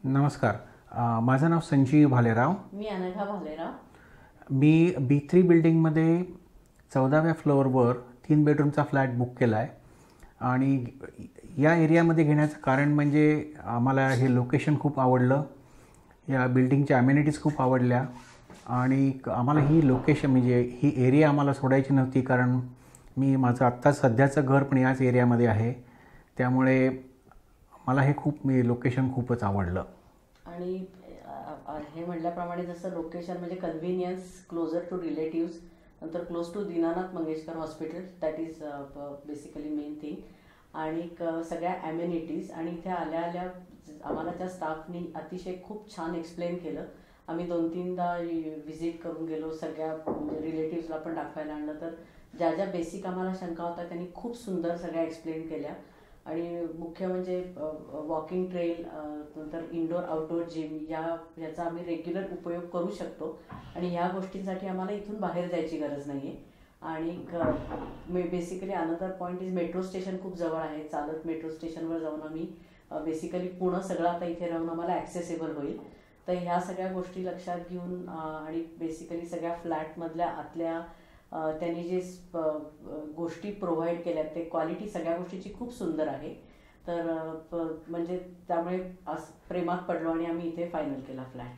नमस्कार. माझं नाव संजीव भालेराव. मी अनघा भालेराव. मी B3 बिल्डिंगमध्ये 14व्या फ्लोअरवर 3 बेडरूमचा फ्लॅट बुक केला आहे आणि या एरियामध्ये घेण्याचं कारण म्हणजे आम्हाला हे लोकेशन खूप आवडलं, या बिल्डिंगच्या ॲमेनिटीज खूप आवडल्या आणि आम्हाला ही लोकेशन म्हणजे ही एरिया आम्हाला सोडायची नव्हती, कारण मी माझं आत्ता सध्याचं घर पण याच एरियामध्ये आहे. त्यामुळे मला हे लोकेशन खूपच आवडलं. आणि हे म्हटल्याप्रमाणे जसं लोकेशन म्हणजे कन्व्हिनियन्स, क्लोजर टू रिलेटिव्स, नंतर close to Dinanath Mangeshkar hospital, that is basically main thing. आणि सगळ्या ॲमेनिटीज आणि इथे आल्या आल्या आम्हाला त्या स्टाफनी अतिशय खूप छान एक्सप्लेन केलं. आम्ही 2-3दा व्हिजिट करून गेलो, सगळ्या रिलेटिव्सला पण दाखवायला आणलं. तर ज्या ज्या बेसिक आम्हाला शंका होत्या त्यांनी खूप सुंदर सगळ्या एक्सप्लेन केल्या. आणि मुख्य म्हणजे वॉकिंग ट्रेल, नंतर इनडोअर आउटडोअर जिम याचा आम्ही रेग्युलर उपयोग करू शकतो आणि ह्या गोष्टींसाठी आम्हाला इथून बाहेर जायची गरज नाही आहे. आणि basically another point is metro station खूप जवळ आहे. चालत मेट्रो स्टेशनवर जाऊन आम्ही बेसिकली पुणं सगळं आता इथे राहून आम्हाला ॲक्सेसेबल होईल. तर ह्या सगळ्या गोष्टी लक्षात घेऊन आणि बेसिकली सगळ्या फ्लॅटमधल्या आतल्या त्यांनी जे गोष्टी प्रोव्हाइड केल्यात ते क्वालिटी सगळ्या गोष्टीची खूप सुंदर आहे. तर म्हणजे त्यामुळे प्रेमात पडलो आणि आम्ही इथे फायनल केला फ्लॅट.